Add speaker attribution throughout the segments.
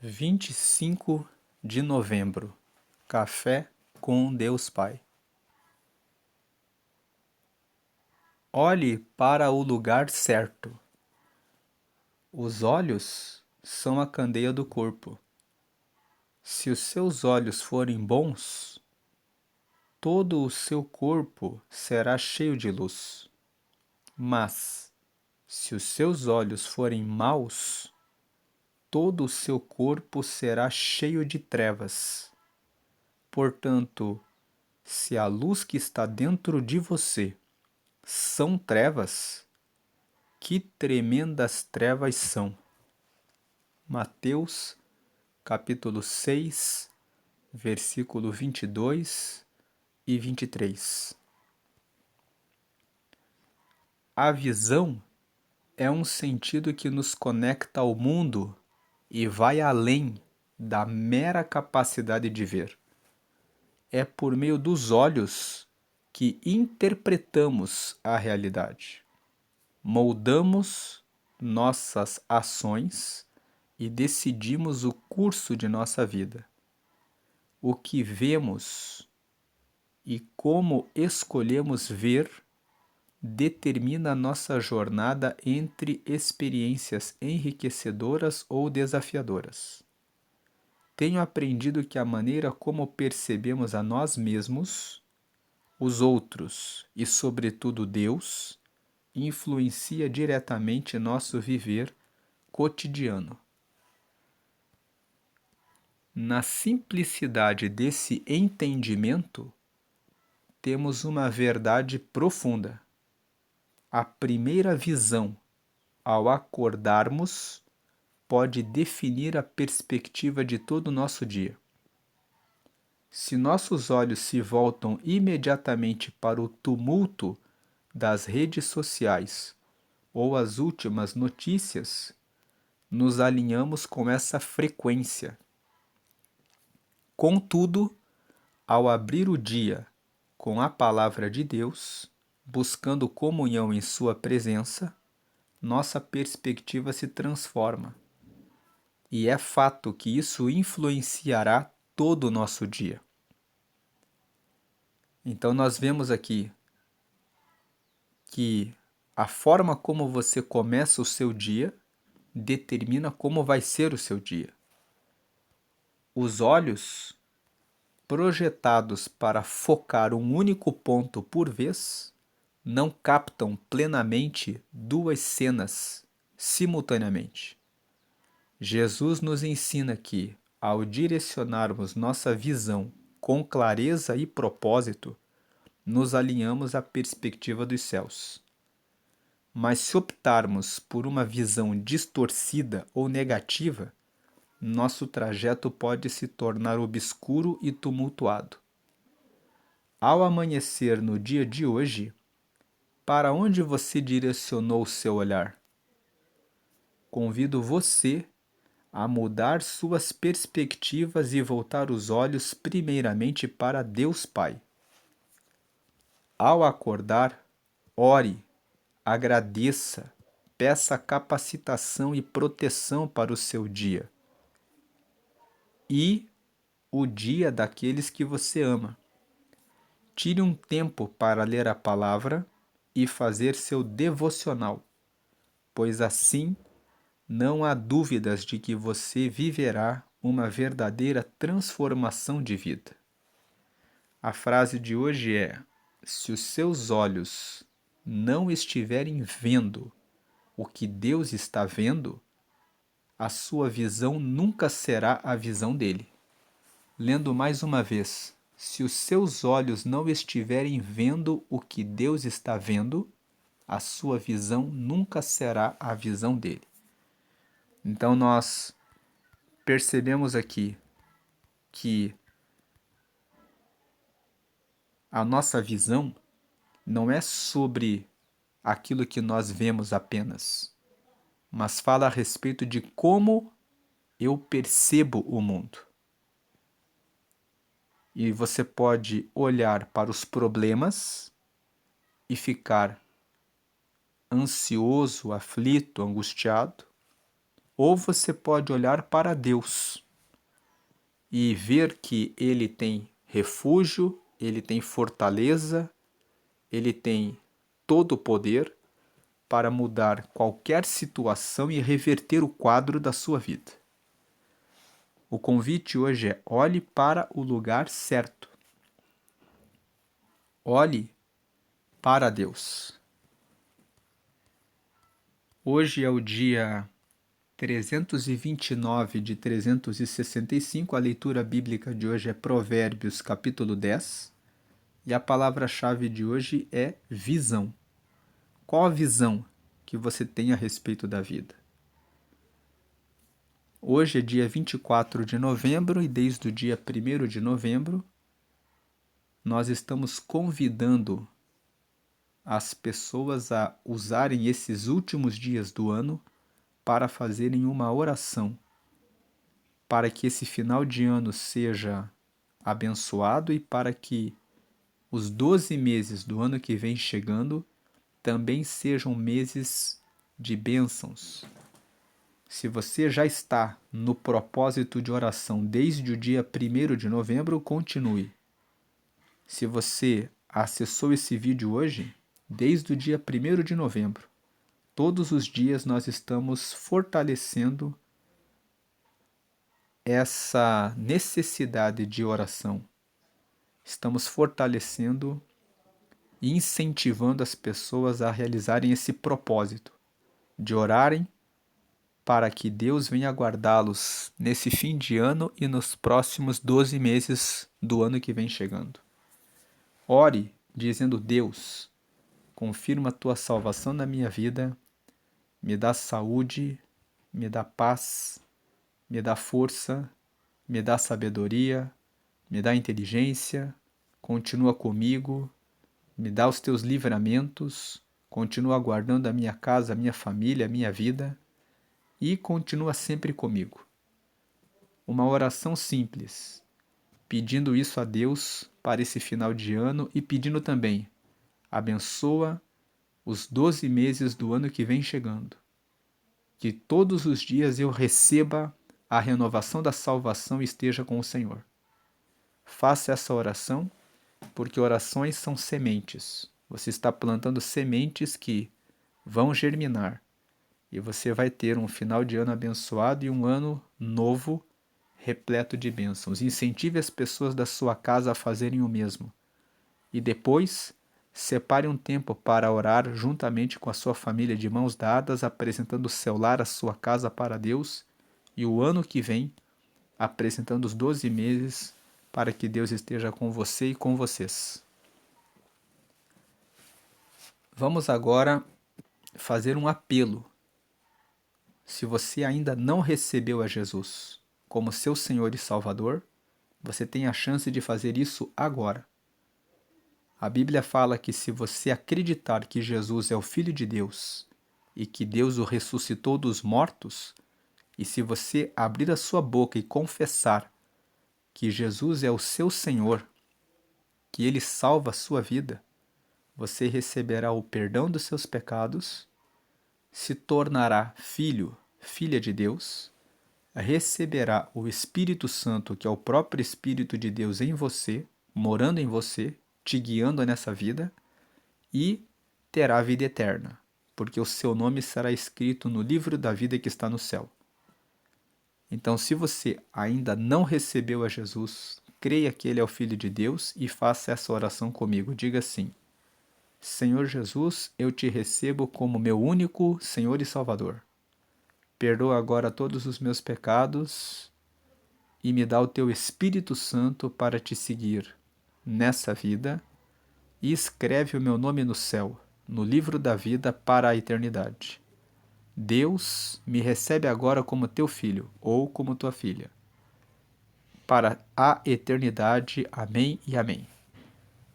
Speaker 1: 25 de novembro. Café com Deus Pai. Olhe para o lugar certo. Os olhos são a candeia do corpo. Se os seus olhos forem bons, todo o seu corpo será cheio de luz. Mas, se os seus olhos forem maus, todo o seu corpo será cheio de trevas. Portanto, se a luz que está dentro de você são trevas, que tremendas trevas são. Mateus, capítulo 6, versículo 22 e 23. A visão é um sentido que nos conecta ao mundo e vai além da mera capacidade de ver. É por meio dos olhos que interpretamos a realidade. Moldamos nossas ações e decidimos o curso de nossa vida. O que vemos e como escolhemos ver determina nossa jornada entre experiências enriquecedoras ou desafiadoras. Tenho aprendido que a maneira como percebemos a nós mesmos, os outros e, sobretudo, Deus, influencia diretamente nosso viver cotidiano. Na simplicidade desse entendimento, temos uma verdade profunda. A primeira visão, ao acordarmos, pode definir a perspectiva de todo o nosso dia. Se nossos olhos se voltam imediatamente para o tumulto das redes sociais ou as últimas notícias, nos alinhamos com essa frequência. Contudo, ao abrir o dia com a palavra de Deus, buscando comunhão em sua presença, nossa perspectiva se transforma. E é fato que isso influenciará todo o nosso dia. Então nós vemos aqui que a forma como você começa o seu dia determina como vai ser o seu dia. Os olhos, projetados para focar um único ponto por vez, não captam plenamente duas cenas simultaneamente. Jesus nos ensina que, ao direcionarmos nossa visão com clareza e propósito, nos alinhamos à perspectiva dos céus. Mas se optarmos por uma visão distorcida ou negativa, nosso trajeto pode se tornar obscuro e tumultuado. Ao amanhecer no dia de hoje, para onde você direcionou o seu olhar? Convido você a mudar suas perspectivas e voltar os olhos primeiramente para Deus Pai. Ao acordar, ore, agradeça, peça capacitação e proteção para o seu dia e o dia daqueles que você ama. Tire um tempo para ler a palavra e fazer seu devocional, pois assim não há dúvidas de que você viverá uma verdadeira transformação de vida. A frase de hoje é: se os seus olhos não estiverem vendo o que Deus está vendo, a sua visão nunca será a visão dele. Lendo mais uma vez: se os seus olhos não estiverem vendo o que Deus está vendo, a sua visão nunca será a visão dele. Então nós percebemos aqui que a nossa visão não é sobre aquilo que nós vemos apenas, mas fala a respeito de como eu percebo o mundo. E você pode olhar para os problemas e ficar ansioso, aflito, angustiado, ou você pode olhar para Deus e ver que Ele tem refúgio, Ele tem fortaleza, Ele tem todo o poder para mudar qualquer situação e reverter o quadro da sua vida. O convite hoje é: olhe para o lugar certo. Olhe para Deus. Hoje é o dia 329 de 365. A leitura bíblica de hoje é Provérbios, capítulo 10. E a palavra-chave de hoje é visão. Qual a visão que você tem a respeito da vida? Hoje é dia 24 de novembro e desde o dia 1º de novembro nós estamos convidando as pessoas a usarem esses últimos dias do ano para fazerem uma oração, para que esse final de ano seja abençoado e para que os 12 meses do ano que vem chegando também sejam meses de bênçãos. Se você já está no propósito de oração desde o dia 1º de novembro, continue. Se você acessou esse vídeo hoje, desde o dia 1º de novembro, todos os dias nós estamos fortalecendo essa necessidade de oração. Estamos fortalecendo e incentivando as pessoas a realizarem esse propósito de orarem para que Deus venha guardá-los nesse fim de ano e nos próximos 12 meses do ano que vem chegando. Ore dizendo: Deus, confirma a tua salvação na minha vida, me dá saúde, me dá paz, me dá força, me dá sabedoria, me dá inteligência, continua comigo, me dá os teus livramentos, continua guardando a minha casa, a minha família, a minha vida e continua sempre comigo. Uma oração simples, pedindo isso a Deus para esse final de ano e pedindo também: abençoa os 12 meses do ano que vem chegando. Que todos os dias eu receba a renovação da salvação e esteja com o Senhor. Faça essa oração, porque orações são sementes. Você está plantando sementes que vão germinar. E você vai ter um final de ano abençoado e um ano novo repleto de bênçãos. Incentive as pessoas da sua casa a fazerem o mesmo. E depois, separe um tempo para orar juntamente com a sua família de mãos dadas, apresentando o seu lar, a sua casa para Deus, e o ano que vem, apresentando os 12 meses para que Deus esteja com você e com vocês. Vamos agora fazer um apelo. Se você ainda não recebeu a Jesus como seu Senhor e Salvador, você tem a chance de fazer isso agora. A Bíblia fala que se você acreditar que Jesus é o Filho de Deus e que Deus o ressuscitou dos mortos, e se você abrir a sua boca e confessar que Jesus é o seu Senhor, que Ele salva a sua vida, você receberá o perdão dos seus pecados, se tornará filho, filha de Deus, receberá o Espírito Santo, que é o próprio Espírito de Deus em você, morando em você, te guiando nessa vida, e terá vida eterna, porque o seu nome será escrito no livro da vida que está no céu. Então, se você ainda não recebeu a Jesus, creia que Ele é o Filho de Deus e faça essa oração comigo. Diga assim: Senhor Jesus, eu te recebo como meu único Senhor e Salvador. Perdoa agora todos os meus pecados e me dá o teu Espírito Santo para te seguir nessa vida e escreve o meu nome no céu, no livro da vida para a eternidade. Deus me recebe agora como teu filho ou como tua filha, para a eternidade. Amém e amém.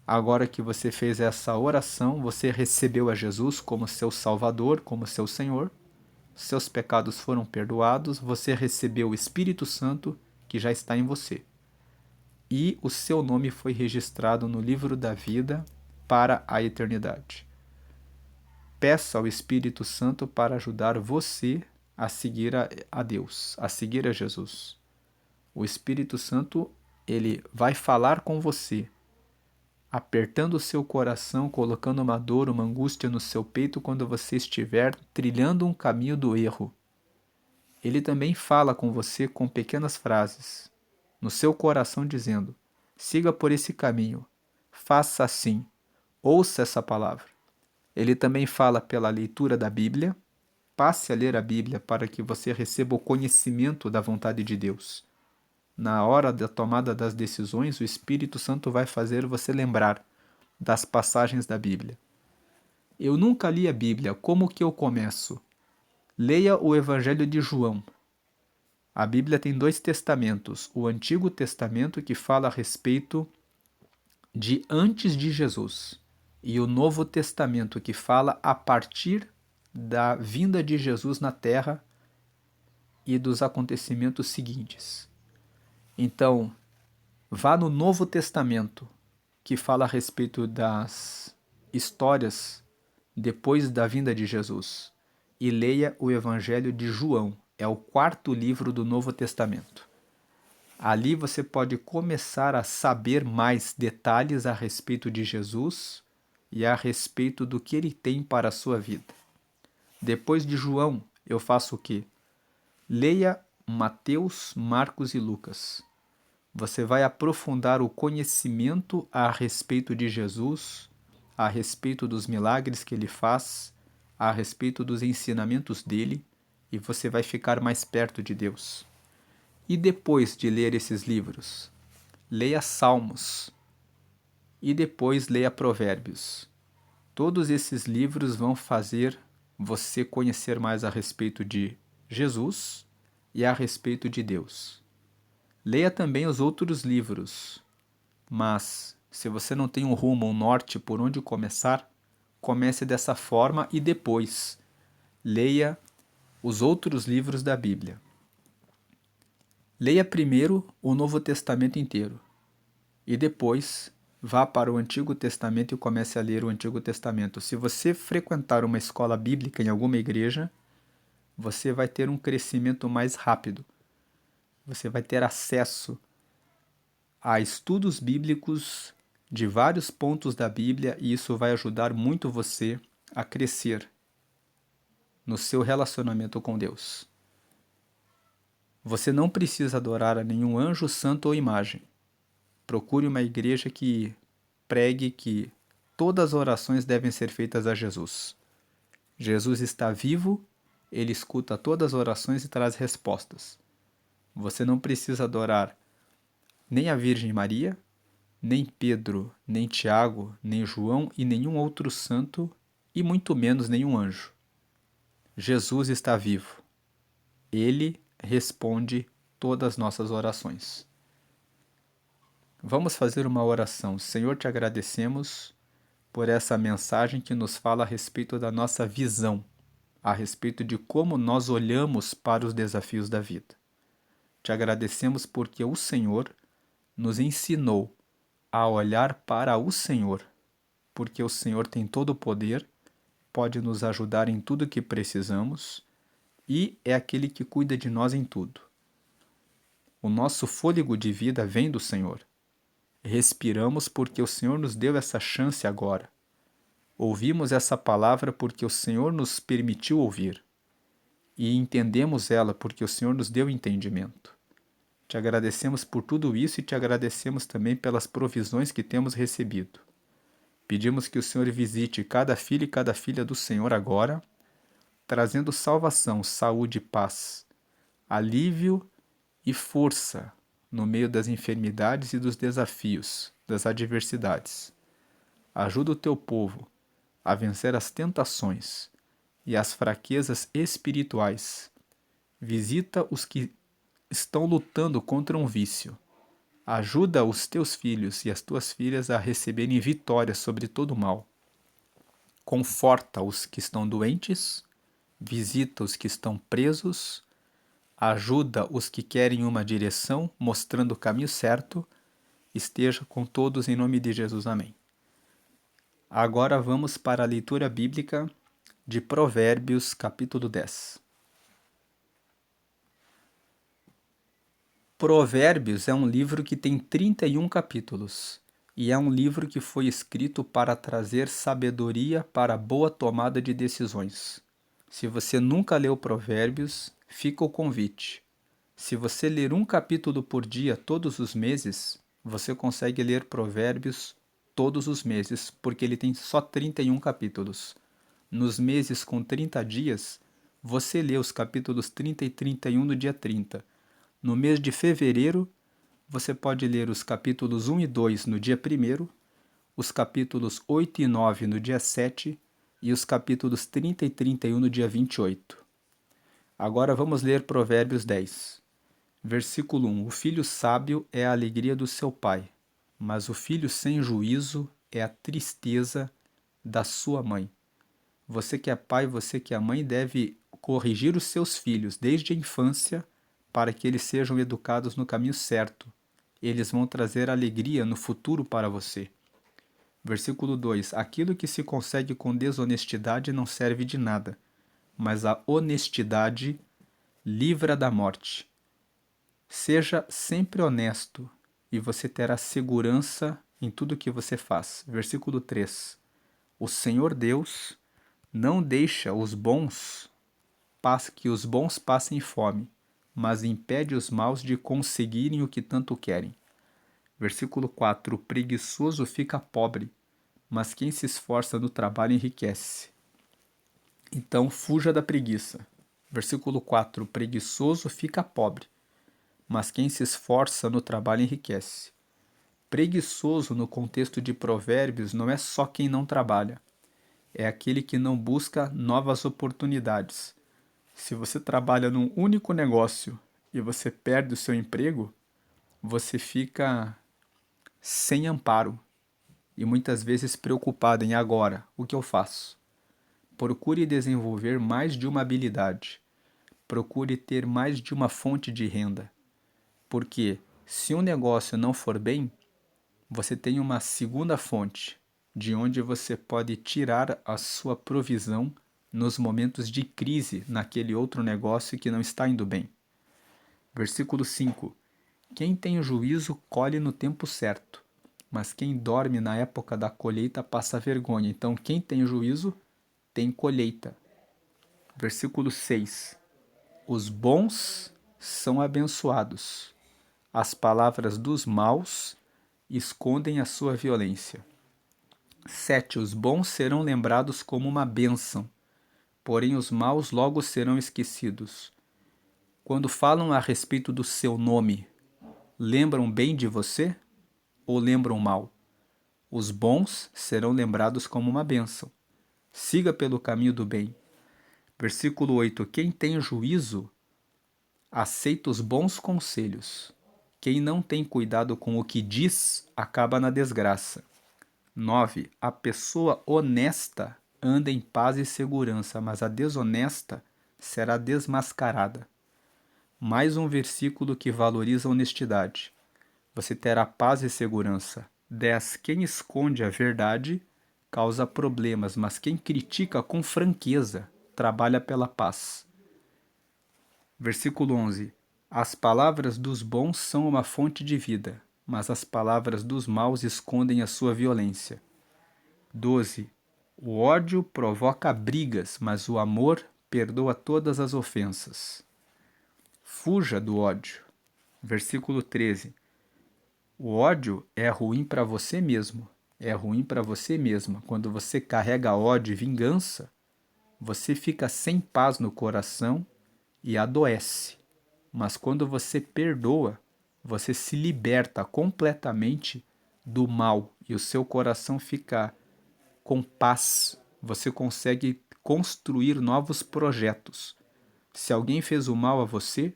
Speaker 1: Agora que você fez essa oração, você recebeu a Jesus como seu Salvador, como seu Senhor, seus pecados foram perdoados, você recebeu o Espírito Santo que já está em você. E o seu nome foi registrado no livro da vida para a eternidade. Peça ao Espírito Santo para ajudar você a seguir a Deus, a seguir a Jesus. O Espírito Santo, ele vai falar com você, apertando o seu coração, colocando uma dor, uma angústia no seu peito quando você estiver trilhando um caminho do erro. Ele também fala com você com pequenas frases, no seu coração dizendo: siga por esse caminho, faça assim, ouça essa palavra. Ele também fala pela leitura da Bíblia. Passe a ler a Bíblia para que você receba o conhecimento da vontade de Deus. Na hora da tomada das decisões, o Espírito Santo vai fazer você lembrar das passagens da Bíblia. Eu nunca li a Bíblia, como que eu começo? Leia o Evangelho de João. A Bíblia tem 2 testamentos, o Antigo Testamento, que fala a respeito de antes de Jesus, e o Novo Testamento, que fala a partir da vinda de Jesus na Terra e dos acontecimentos seguintes. Então, vá no Novo Testamento, que fala a respeito das histórias depois da vinda de Jesus, e leia o Evangelho de João, é o 4º livro do Novo Testamento. Ali você pode começar a saber mais detalhes a respeito de Jesus e a respeito do que ele tem para a sua vida. Depois de João, eu faço o quê? Leia Mateus, Marcos e Lucas. Você vai aprofundar o conhecimento a respeito de Jesus, a respeito dos milagres que ele faz, a respeito dos ensinamentos dele, e você vai ficar mais perto de Deus. E depois de ler esses livros, leia Salmos e depois leia Provérbios. Todos esses livros vão fazer você conhecer mais a respeito de Jesus e a respeito de Deus. Leia também os outros livros, mas se você não tem um rumo, um norte por onde começar, comece dessa forma e depois leia os outros livros da Bíblia. Leia primeiro o Novo Testamento inteiro e depois vá para o Antigo Testamento e comece a ler o Antigo Testamento. Se você frequentar uma escola bíblica em alguma igreja, você vai ter um crescimento mais rápido. Você vai ter acesso a estudos bíblicos de vários pontos da Bíblia e isso vai ajudar muito você a crescer no seu relacionamento com Deus. Você não precisa adorar a nenhum anjo, santo ou imagem. Procure uma igreja que pregue que todas as orações devem ser feitas a Jesus. Jesus está vivo, ele escuta todas as orações e traz respostas. Você não precisa adorar nem a Virgem Maria, nem Pedro, nem Tiago, nem João e nenhum outro santo, e muito menos nenhum anjo. Jesus está vivo. Ele responde todas as nossas orações. Vamos fazer uma oração. Senhor, te agradecemos por essa mensagem que nos fala a respeito da nossa visão, a respeito de como nós olhamos para os desafios da vida. Te agradecemos porque o Senhor nos ensinou a olhar para o Senhor, porque o Senhor tem todo o poder, pode nos ajudar em tudo que precisamos e é aquele que cuida de nós em tudo. O nosso fôlego de vida vem do Senhor. Respiramos porque o Senhor nos deu essa chance agora. Ouvimos essa palavra porque o Senhor nos permitiu ouvir. E entendemos ela porque o Senhor nos deu entendimento. Te agradecemos por tudo isso e te agradecemos também pelas provisões que temos recebido. Pedimos que o Senhor visite cada filho e cada filha do Senhor agora, trazendo salvação, saúde e paz, alívio e força no meio das enfermidades e dos desafios, das adversidades. Ajuda o teu povo a vencer as tentações e as fraquezas espirituais. Visita os que estão lutando contra um vício. Ajuda os teus filhos e as tuas filhas a receberem vitória sobre todo o mal. Conforta os que estão doentes, visita os que estão presos, ajuda os que querem uma direção, mostrando o caminho certo. Esteja com todos em nome de Jesus. Amém. Agora vamos para a leitura bíblica de Provérbios, capítulo 10. Provérbios é um livro que tem 31 capítulos e é um livro que foi escrito para trazer sabedoria para a boa tomada de decisões. Se você nunca leu Provérbios, fica o convite. Se você ler um capítulo por dia todos os meses, você consegue ler Provérbios todos os meses, porque ele tem só 31 capítulos. Nos meses com 30 dias, você lê os capítulos 30 e 31 no dia 30. No mês de fevereiro, você pode ler os capítulos 1 e 2 no dia 1º, os capítulos 8 e 9 no dia 7 e os capítulos 30 e 31 no dia 28. Agora vamos ler Provérbios 10. Versículo 1. O filho sábio é a alegria do seu pai, mas o filho sem juízo é a tristeza da sua mãe. Você que é pai, você que é mãe, deve corrigir os seus filhos desde a infância para que eles sejam educados no caminho certo. Eles vão trazer alegria no futuro para você. Versículo 2. Aquilo que se consegue com desonestidade não serve de nada, mas a honestidade livra da morte. Seja sempre honesto e você terá segurança em tudo que você faz. Versículo 3. O Senhor Deus não deixa que os bons passem fome, mas impede os maus de conseguirem o que tanto querem. Versículo 4. O preguiçoso fica pobre, mas quem se esforça no trabalho enriquece. Então fuja da preguiça. Versículo 4. O preguiçoso fica pobre, mas quem se esforça no trabalho enriquece. Preguiçoso no contexto de Provérbios não é só quem não trabalha, é aquele que não busca novas oportunidades. Se você trabalha num único negócio e você perde o seu emprego, você fica sem amparo e muitas vezes preocupado em agora, o que eu faço? Procure desenvolver mais de uma habilidade. Procure ter mais de uma fonte de renda. Porque se um negócio não for bem, você tem uma segunda fonte, de onde você pode tirar a sua provisão nos momentos de crise naquele outro negócio que não está indo bem. Versículo 5. Quem tem juízo colhe no tempo certo, mas quem dorme na época da colheita passa vergonha. Então, quem tem juízo tem colheita. Versículo 6. Os bons são abençoados. As palavras dos maus escondem a sua violência. 7. Os bons serão lembrados como uma bênção, porém os maus logo serão esquecidos. Quando falam a respeito do seu nome, lembram bem de você ou lembram mal? Os bons serão lembrados como uma bênção. Siga pelo caminho do bem. Versículo 8. Quem tem juízo aceita os bons conselhos. Quem não tem cuidado com o que diz acaba na desgraça. 9. A pessoa honesta anda em paz e segurança, mas a desonesta será desmascarada. Mais um versículo que valoriza a honestidade. Você terá paz e segurança. 10. Quem esconde a verdade causa problemas, mas quem critica com franqueza trabalha pela paz. Versículo 11. As palavras dos bons são uma fonte de vida, mas as palavras dos maus escondem a sua violência. 12. O ódio provoca brigas, mas o amor perdoa todas as ofensas. Fuja do ódio. Versículo 13. O ódio é ruim para você mesmo, é ruim para você mesma. Quando você carrega ódio e vingança, você fica sem paz no coração e adoece. Mas quando você perdoa, você se liberta completamente do mal e o seu coração fica com paz. Você consegue construir novos projetos. Se alguém fez o mal a você,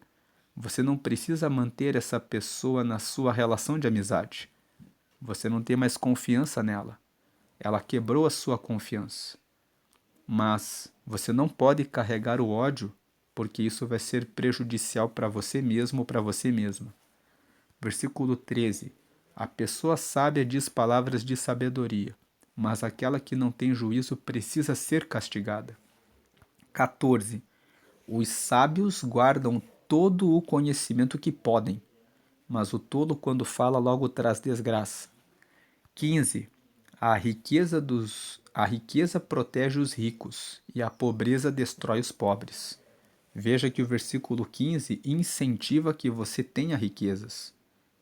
Speaker 1: você não precisa manter essa pessoa na sua relação de amizade. Você não tem mais confiança nela. Ela quebrou a sua confiança. Mas você não pode carregar o ódio, porque isso vai ser prejudicial para você mesmo ou para você mesma. Versículo 13. A pessoa sábia diz palavras de sabedoria, mas aquela que não tem juízo precisa ser castigada. 14. Os sábios guardam todo o conhecimento que podem, mas o tolo, quando fala, logo traz desgraça. 15. A riqueza protege os ricos e a pobreza destrói os pobres. Veja que o versículo 15 incentiva que você tenha riquezas.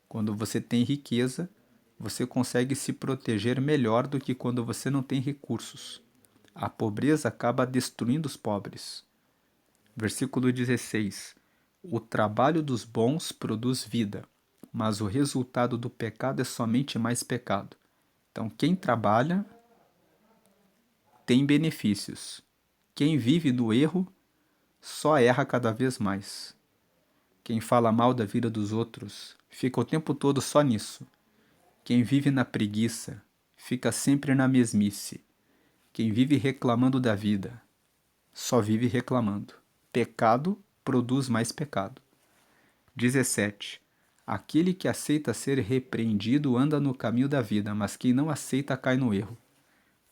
Speaker 1: Quando você tem riqueza, você consegue se proteger melhor do que quando você não tem recursos. A pobreza acaba destruindo os pobres. Versículo 16. O trabalho dos bons produz vida, mas o resultado do pecado é somente mais pecado. Então, quem trabalha tem benefícios. Quem vive no erro só erra cada vez mais. Quem fala mal da vida dos outros fica o tempo todo só nisso. Quem vive na preguiça fica sempre na mesmice. Quem vive reclamando da vida só vive reclamando. Pecado produz mais pecado. 17. Aquele que aceita ser repreendido anda no caminho da vida, mas quem não aceita cai no erro.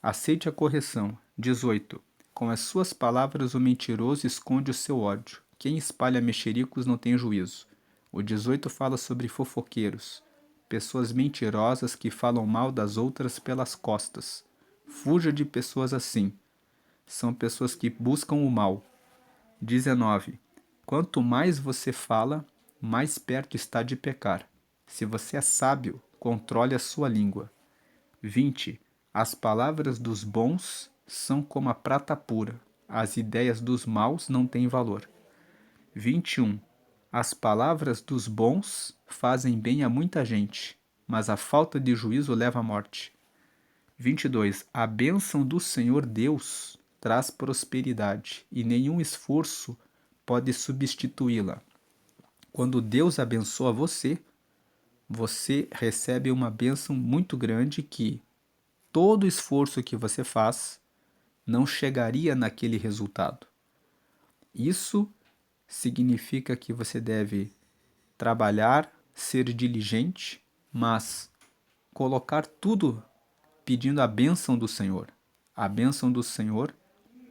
Speaker 1: Aceite a correção. 18. Com as suas palavras o mentiroso esconde o seu ódio. Quem espalha mexericos não tem juízo. O 18 fala sobre fofoqueiros, pessoas mentirosas que falam mal das outras pelas costas. Fuja de pessoas assim. São pessoas que buscam o mal. 19. Quanto mais você fala, mais perto está de pecar. Se você é sábio, controle a sua língua. 20. As palavras dos bons são como a prata pura. As ideias dos maus não têm valor. 21. As palavras dos bons fazem bem a muita gente, mas a falta de juízo leva à morte. 22. A bênção do Senhor Deus traz prosperidade e nenhum esforço pode substituí-la. Quando Deus abençoa você, você recebe uma bênção muito grande que todo esforço que você faz não chegaria naquele resultado. Isso significa que você deve trabalhar, ser diligente, mas colocar tudo pedindo a bênção do Senhor. A bênção do Senhor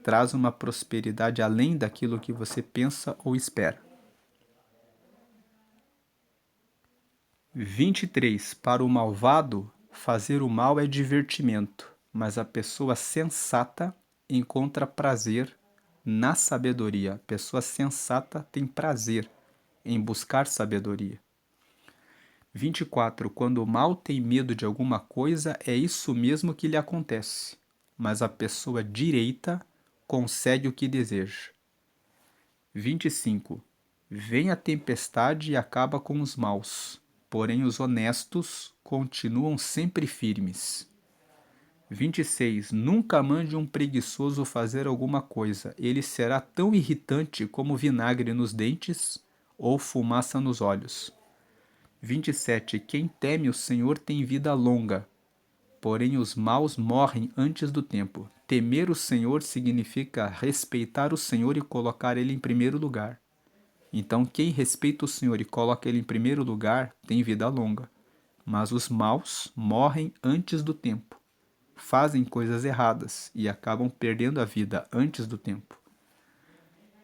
Speaker 1: traz uma prosperidade além daquilo que você pensa ou espera. 23. Para o malvado, fazer o mal é divertimento, mas a pessoa sensata encontra prazer na sabedoria. A pessoa sensata tem prazer em buscar sabedoria. 24. Quando o mal tem medo de alguma coisa, é isso mesmo que lhe acontece, mas a pessoa direita consegue o que deseja. 25. Vem a tempestade e acaba com os maus, porém os honestos continuam sempre firmes. 26. Nunca mande um preguiçoso fazer alguma coisa, ele será tão irritante como vinagre nos dentes ou fumaça nos olhos. 27. Quem teme o Senhor tem vida longa, porém os maus morrem antes do tempo. Temer o Senhor significa respeitar o Senhor e colocar Ele em primeiro lugar. Então, quem respeita o Senhor e coloca Ele em primeiro lugar tem vida longa. Mas os maus morrem antes do tempo. Fazem coisas erradas e acabam perdendo a vida antes do tempo.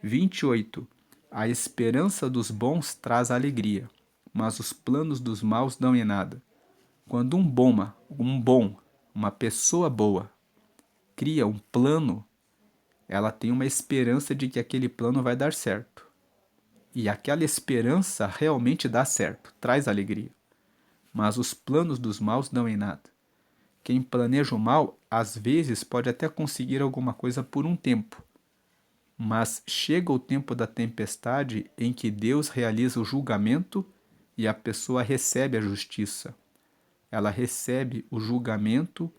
Speaker 1: 28. A esperança dos bons traz alegria, mas os planos dos maus dão em nada. Quando uma pessoa boa, cria um plano, ela tem uma esperança de que aquele plano vai dar certo. E aquela esperança realmente dá certo, traz alegria. Mas os planos dos maus dão em nada. Quem planeja o mal, às vezes, pode até conseguir alguma coisa por um tempo. Mas chega o tempo da tempestade em que Deus realiza o julgamento e a pessoa recebe a justiça. Ela recebe o julgamento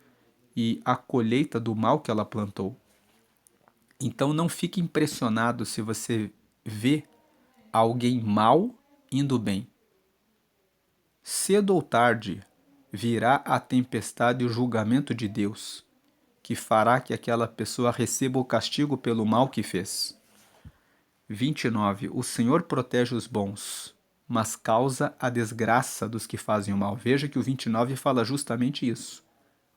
Speaker 1: e a colheita do mal que ela plantou. Então não fique impressionado se você vê alguém mal indo bem. Cedo ou tarde virá a tempestade e o julgamento de Deus, que fará que aquela pessoa receba o castigo pelo mal que fez. 29. O Senhor protege os bons, mas causa a desgraça dos que fazem o mal. Veja que o 29 fala justamente isso.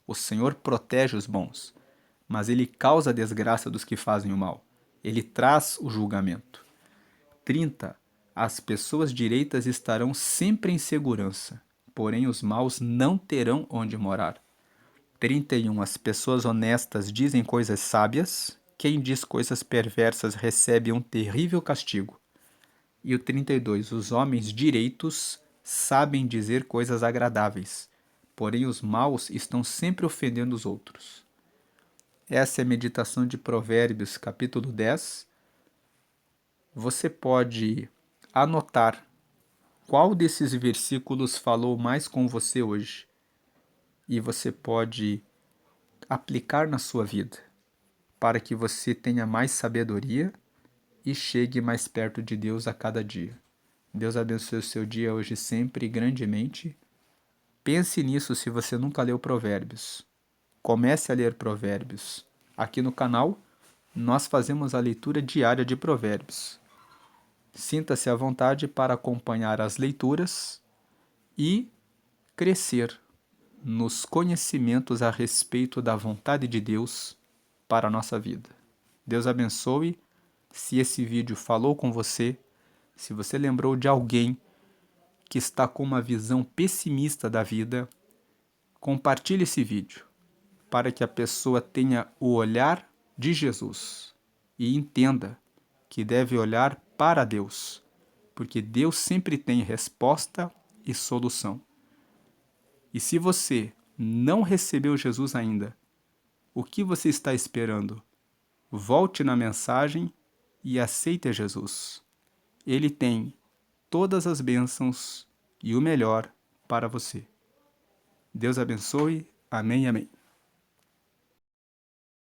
Speaker 1: O Senhor protege os bons, mas Ele causa a desgraça dos que fazem o mal. Ele traz o julgamento. 30. As pessoas direitas estarão sempre em segurança, porém os maus não terão onde morar. 31. As pessoas honestas dizem coisas sábias, quem diz coisas perversas recebe um terrível castigo. E o 32. Os homens direitos sabem dizer coisas agradáveis, porém os maus estão sempre ofendendo os outros. Essa é a meditação de Provérbios, capítulo 10. Você pode anotar qual desses versículos falou mais com você hoje e você pode aplicar na sua vida para que você tenha mais sabedoria e chegue mais perto de Deus a cada dia. Deus abençoe o seu dia hoje sempre grandemente. Pense nisso se você nunca leu Provérbios. Comece a ler Provérbios. Aqui no canal, nós fazemos a leitura diária de Provérbios. Sinta-se à vontade para acompanhar as leituras e crescer nos conhecimentos a respeito da vontade de Deus para a nossa vida. Deus abençoe. Se esse vídeo falou com você, se você lembrou de alguém que está com uma visão pessimista da vida, compartilhe esse vídeo para que a pessoa tenha o olhar de Jesus e entenda que deve olhar para Deus, porque Deus sempre tem resposta e solução. E se você não recebeu Jesus ainda, o que você está esperando? Volte na mensagem e aceite Jesus. Ele tem todas as bênçãos e o melhor para você. Deus abençoe. Amém e amém.